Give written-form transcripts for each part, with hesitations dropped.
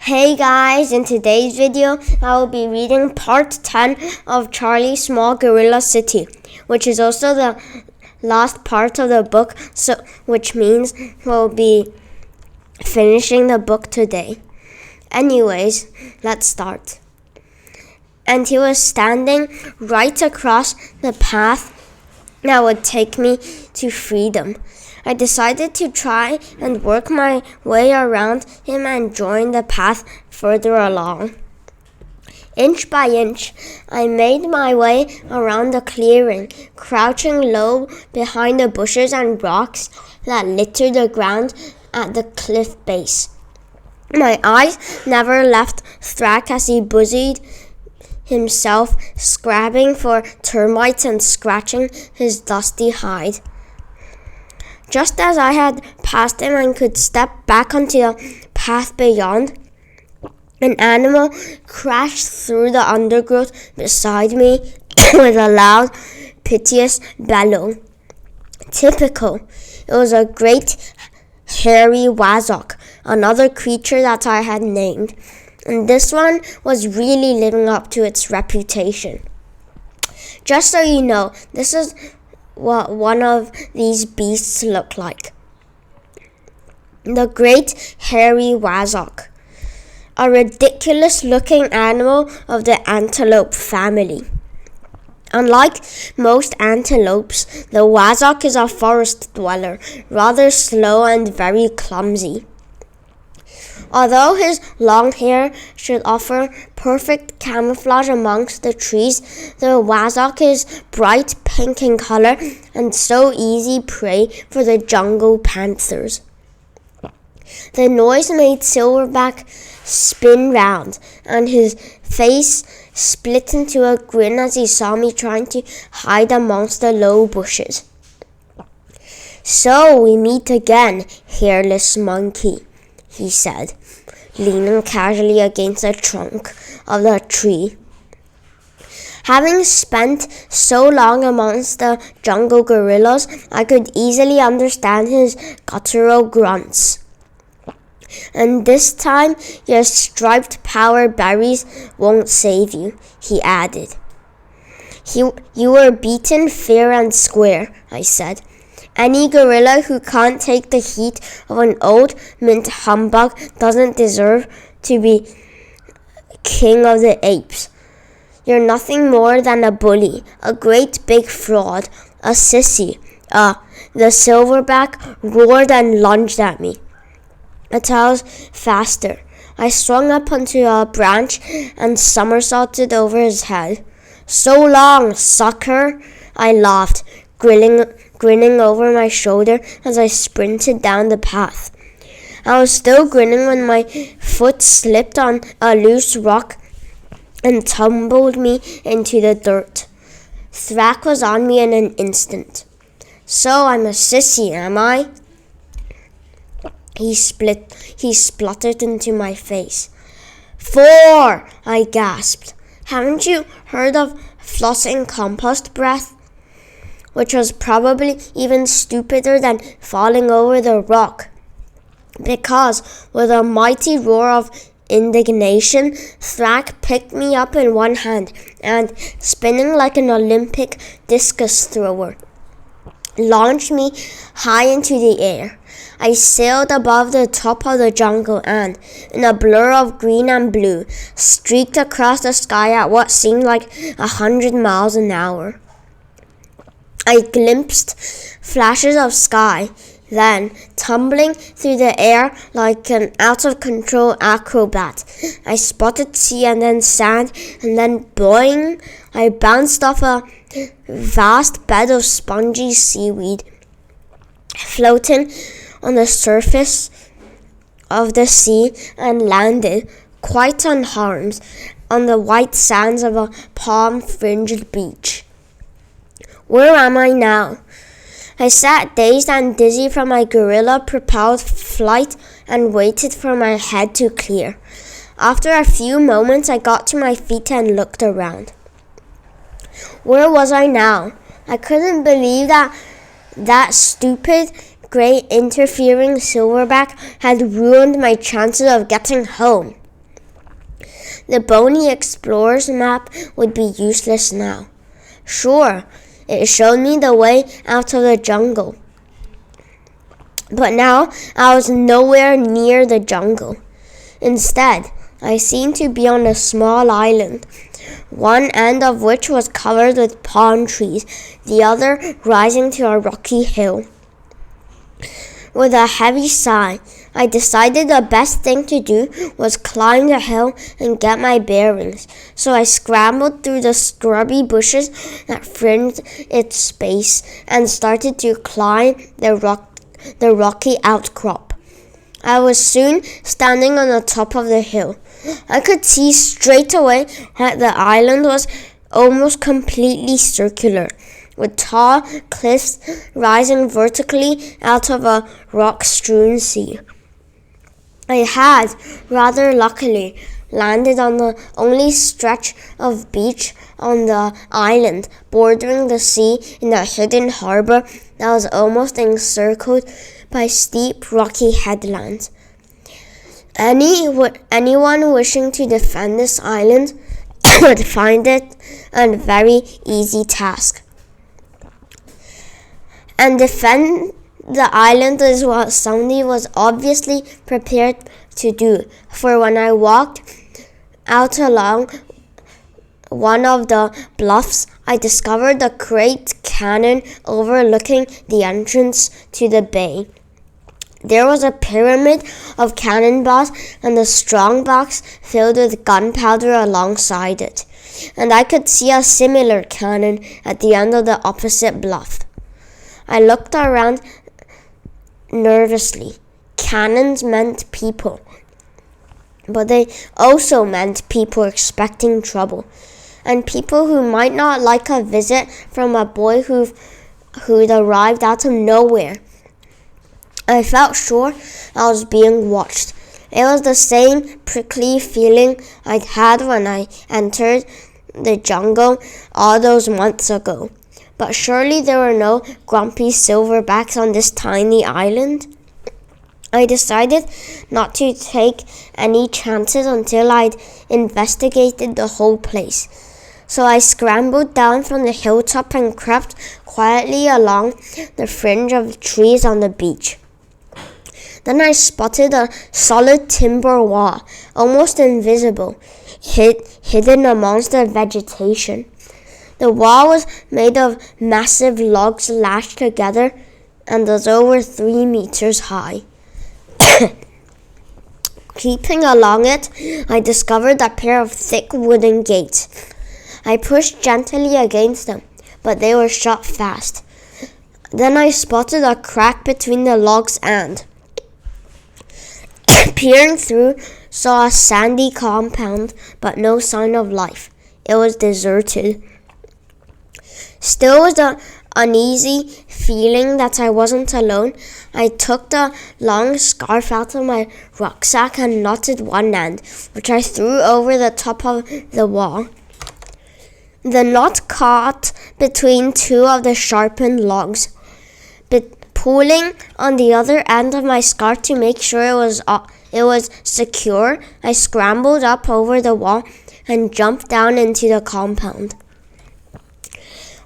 Hey guys, in today's video, I will be reading part 10 of Charlie's Small Gorilla City, which is also the last part of the book, which means we'll be finishing the book today. Anyways, let's start. And he was standing right across the path that would take me to freedom. I decided to try and work my way around him and join the path further along. Inch by inch, I made my way around the clearing, crouching low behind the bushes and rocks that littered the ground at the cliff base. My eyes never left Thrak as he busied himself scrabbing for termites and scratching his dusty hide. Just as I had passed him and could step back onto the path beyond, an animal crashed through the undergrowth beside me with a loud, piteous bellow. Typical. It was a great hairy wazok, another creature that I had named, and this one was really living up to its reputation. Just so you know, this is what one of these beasts looked like. The great hairy wazok, a ridiculous-looking animal of the antelope family. Unlike most antelopes, the wazok is a forest dweller, rather slow and very clumsy. Although his long hair should offer perfect camouflage amongst the trees, the wazok is bright pink in color and so easy prey for the jungle panthers. The noise made Silverback spin round, and his face split into a grin as he saw me trying to hide amongst the low bushes. "So we meet again, hairless monkey," he said, leaning casually against the trunk of the tree. Having spent so long amongst the jungle gorillas, I could easily understand his guttural grunts. "And this time, your striped power berries won't save you," he added. You were beaten fair and square," I said. "Any gorilla who can't take the heat of an old mint humbug doesn't deserve to be king of the apes. You're nothing more than a bully, a great big fraud, a sissy." The silverback roared and lunged at me. But I was faster. I swung up onto a branch and somersaulted over his head. "So long, sucker," I laughed, grinning over my shoulder as I sprinted down the path. I was still grinning when my foot slipped on a loose rock and tumbled me into the dirt. Thrak was on me in an instant. "So I'm a sissy, am I?" He spluttered into my face. "4!" I gasped. "Haven't you heard of flossing compost breath?" Which was probably even stupider than falling over the rock. Because, with a mighty roar of indignation, Thrak picked me up in one hand and, spinning like an Olympic discus thrower, launched me high into the air. I sailed above the top of the jungle and, in a blur of green and blue, streaked across the sky at what seemed like 100 miles an hour. I glimpsed flashes of sky, then, tumbling through the air like an out-of-control acrobat, I spotted sea and then sand, and then, boing, I bounced off a vast bed of spongy seaweed, floating on the surface of the sea, and landed, quite unharmed, on the white sands of a palm-fringed beach. Where am I now? I sat dazed and dizzy from my gorilla-propelled flight and waited for my head to clear. After a few moments, I got to my feet and looked around. Where was I now? I couldn't believe that stupid, great interfering silverback had ruined my chances of getting home. The Bony Explorer's map would be useless now. Sure, it showed me the way out of the jungle. But now I was nowhere near the jungle. Instead, I seemed to be on a small island, one end of which was covered with palm trees, the other rising to a rocky hill. With a heavy sigh, I decided the best thing to do was climb the hill and get my bearings, so I scrambled through the scrubby bushes that fringed its base and started to climb the rocky outcrop. I was soon standing on the top of the hill. I could see straight away that the island was almost completely circular, with tall cliffs rising vertically out of a rock-strewn sea. I had, rather luckily, landed on the only stretch of beach on the island, bordering the sea in a hidden harbor that was almost encircled by steep rocky headlands. Anyone wishing to defend this island would find it a very easy task. And defend the island is what somebody was obviously prepared to do, for when I walked out along one of the bluffs, I discovered a great cannon overlooking the entrance to the bay. There was a pyramid of cannonballs and a strong box filled with gunpowder alongside it, and I could see a similar cannon at the end of the opposite bluff. I looked around nervously. Cannons meant people, but they also meant people expecting trouble, and people who might not like a visit from a boy who'd arrived out of nowhere. I felt sure I was being watched. It was the same prickly feeling I'd had when I entered the jungle all those months ago. But surely there were no grumpy silverbacks on this tiny island. I decided not to take any chances until I'd investigated the whole place. So I scrambled down from the hilltop and crept quietly along the fringe of trees on the beach. Then I spotted a solid timber wall, almost invisible, hidden amongst the vegetation. The wall was made of massive logs lashed together and was over 3 meters high. Creeping along it, I discovered a pair of thick wooden gates. I pushed gently against them, but they were shut fast. Then I spotted a crack between the logs and, peering through, saw a sandy compound, but no sign of life. It was deserted. Still with the uneasy feeling that I wasn't alone, I took the long scarf out of my rucksack and knotted one end, which I threw over the top of the wall. The knot caught between 2 of the sharpened logs. Pulling on the other end of my scarf to make sure it was secure, I scrambled up over the wall and jumped down into the compound.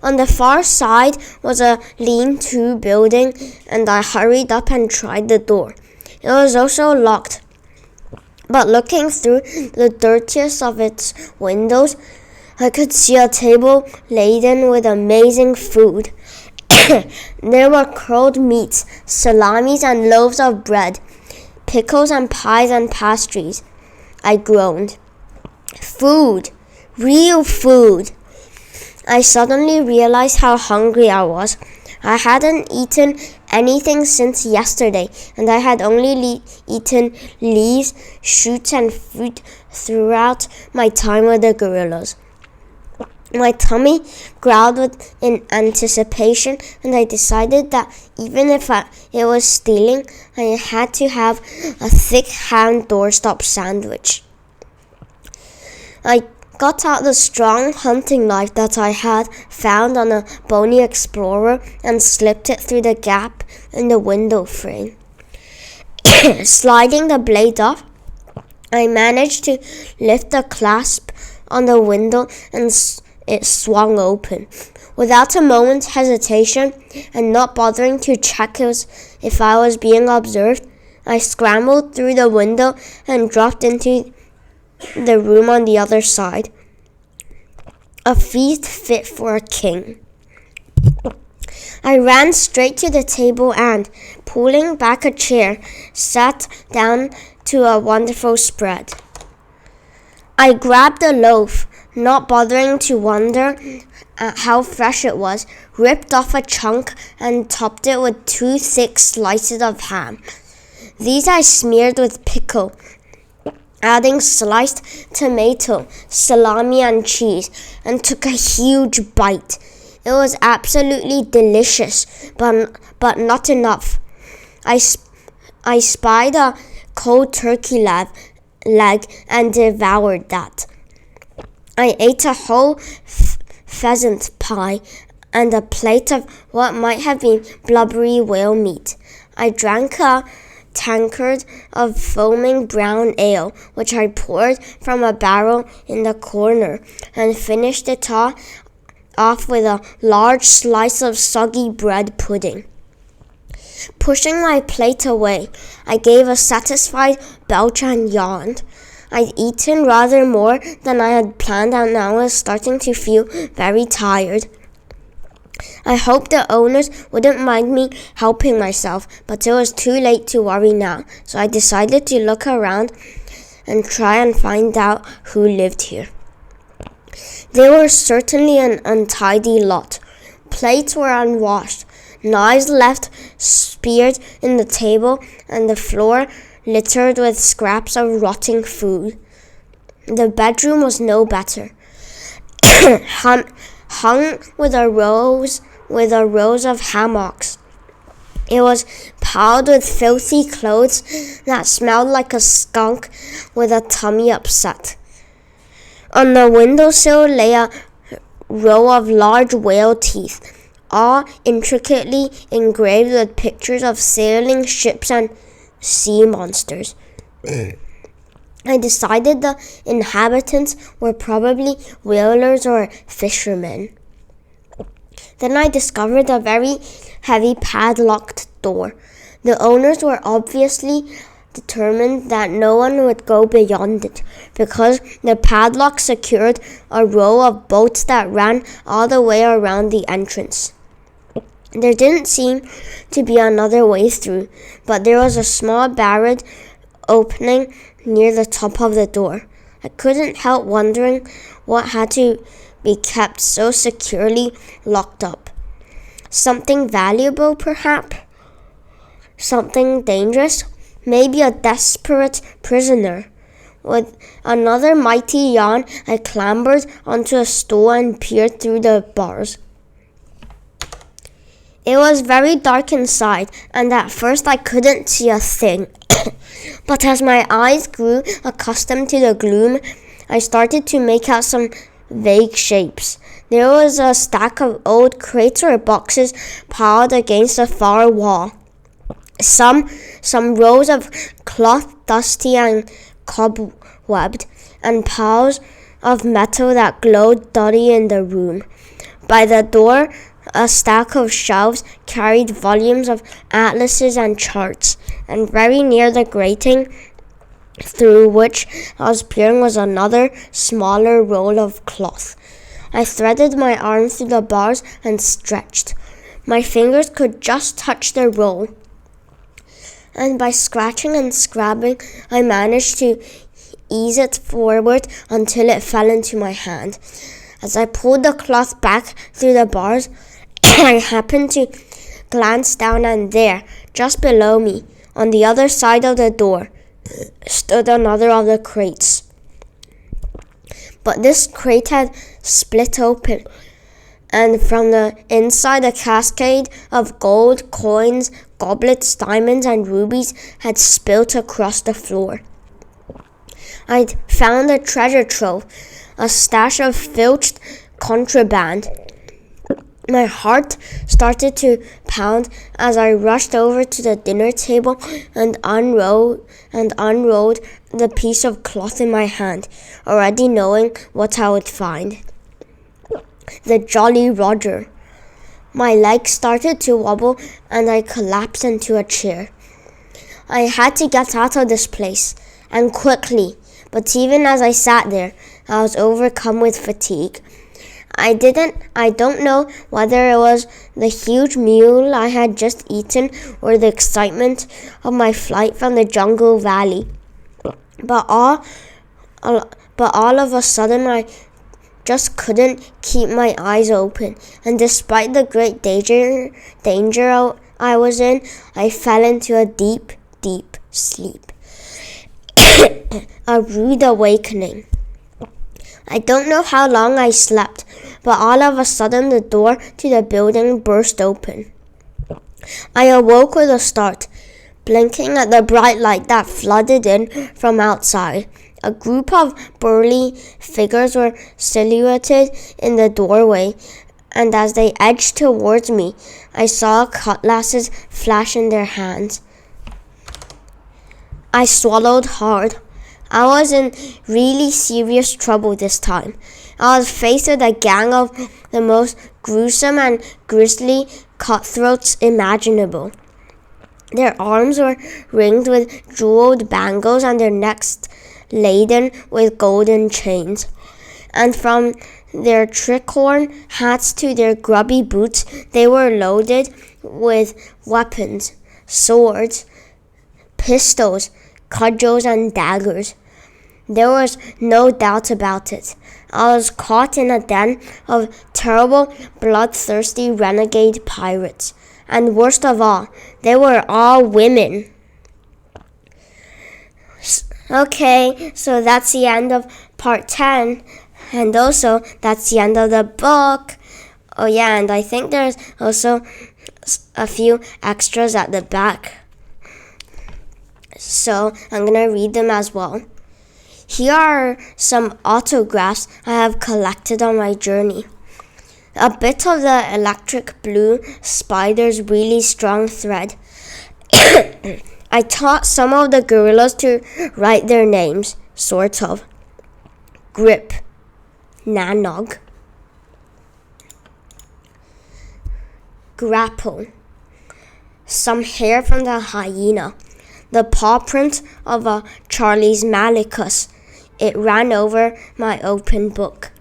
On the far side was a lean-to building, and I hurried up and tried the door. It was also locked, but looking through the dirtiest of its windows, I could see a table laden with amazing food. There were curled meats, salamis and loaves of bread, pickles and pies and pastries. I groaned. Food! Real food! I suddenly realized how hungry I was. I hadn't eaten anything since yesterday, and I had only eaten leaves, shoots, and fruit throughout my time with the gorillas. My tummy growled in anticipation, and I decided that even if it was stealing, I had to have a thick ham doorstop sandwich. I got out the strong hunting knife that I had found on a Bony Explorer and slipped it through the gap in the window frame. Sliding the blade off, I managed to lift the clasp on the window and it swung open. Without a moment's hesitation and not bothering to check if I was being observed, I scrambled through the window and dropped into the room on the other side. A feast fit for a king. I ran straight to the table and, pulling back a chair, sat down to a wonderful spread. I grabbed a loaf, not bothering to wonder at how fresh it was, ripped off a chunk and topped it with 2 thick slices of ham. These I smeared with pickle, adding sliced tomato, salami and cheese, and took a huge bite. It was absolutely delicious, but not enough. I spied a cold turkey leg and devoured that. I ate a whole pheasant pie and a plate of what might have been blubbery whale meat. I drank a tankard of foaming brown ale, which I poured from a barrel in the corner, and finished it off with a large slice of soggy bread pudding. Pushing my plate away, I gave a satisfied belch and yawned. I'd eaten rather more than I had planned and I was starting to feel very tired. I hoped the owners wouldn't mind me helping myself, but it was too late to worry now, so I decided to look around and try and find out who lived here. They were certainly an untidy lot. Plates were unwashed, knives left speared in the table, and the floor littered with scraps of rotting food. The bedroom was no better. Hung with a rows of hammocks. It was piled with filthy clothes that smelled like a skunk with a tummy upset. On the windowsill lay a row of large whale teeth, all intricately engraved with pictures of sailing ships and sea monsters. I decided the inhabitants were probably whalers or fishermen. Then I discovered a very heavy padlocked door. The owners were obviously determined that no one would go beyond it, because the padlock secured a row of boats that ran all the way around the entrance. There didn't seem to be another way through, but there was a small barred opening near the top of the door. I couldn't help wondering what had to be kept so securely locked up. Something valuable, perhaps? Something dangerous? Maybe a desperate prisoner. With another mighty yawn, I clambered onto a stool and peered through the bars. It was very dark inside, and at first I couldn't see a thing. But as my eyes grew accustomed to the gloom, I started to make out some vague shapes. There was a stack of old crates or boxes piled against the far wall. Some rows of cloth, dusty and cobwebbed, and piles of metal that glowed dully in the room. By the door, a stack of shelves carried volumes of atlases and charts, and very near the grating through which I was peering was another, smaller roll of cloth. I threaded my arm through the bars and stretched. My fingers could just touch the roll, and by scratching and scrabbling, I managed to ease it forward until it fell into my hand. As I pulled the cloth back through the bars, I happened to glance down, and there, just below me, on the other side of the door, stood another of the crates. But this crate had split open, and from the inside a cascade of gold, coins, goblets, diamonds, and rubies had spilt across the floor. I'd found a treasure trove, a stash of filched contraband. My heart started to pound as I rushed over to the dinner table and unrolled the piece of cloth in my hand, already knowing what I would find. The Jolly Roger. My legs started to wobble and I collapsed into a chair. I had to get out of this place, and quickly, but even as I sat there, I was overcome with fatigue. I don't know whether it was the huge meal I had just eaten or the excitement of my flight from the jungle valley. But all of a sudden I just couldn't keep my eyes open, and despite the great danger I was in, I fell into a deep sleep. A rude awakening. I don't know how long I slept, but all of a sudden the door to the building burst open. I awoke with a start, blinking at the bright light that flooded in from outside. A group of burly figures were silhouetted in the doorway, and as they edged towards me, I saw cutlasses flash in their hands. I swallowed hard. I was in really serious trouble this time. I was faced with a gang of the most gruesome and grisly cutthroats imaginable. Their arms were ringed with jeweled bangles and their necks laden with golden chains. And from their tricorn hats to their grubby boots, they were loaded with weapons, swords, pistols, cudgels, and daggers. There was no doubt about it. I was caught in a den of terrible, bloodthirsty renegade pirates. And worst of all, they were all women. Okay, so that's the end of part 10. And also, that's the end of the book. Oh yeah, and I think there's also a few extras at the back. So I'm going to read them as well. Here are some autographs I have collected on my journey. A bit of the electric blue spider's really strong thread. I taught some of the gorillas to write their names, sort of. Grip, Nanog. Grapple, some hair from the hyena. The paw print of a Charlie's Malicus. It ran over my open book.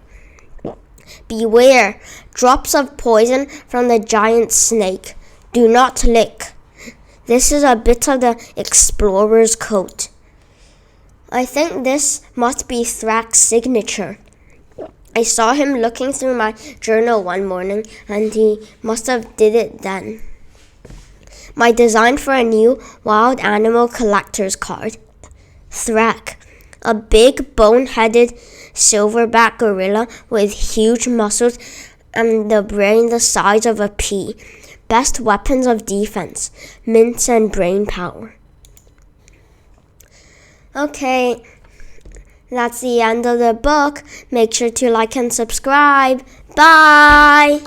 Beware, drops of poison from the giant snake. Do not lick. This is a bit of the explorer's coat. I think this must be Thrax's signature. I saw him looking through my journal one morning, and he must have did it then. My design for a new wild animal collector's card. Thrak, a big bone-headed silverback gorilla with huge muscles and the brain the size of a pea. Best weapons of defense, mints and brain power. Okay, that's the end of the book. Make sure to like and subscribe. Bye!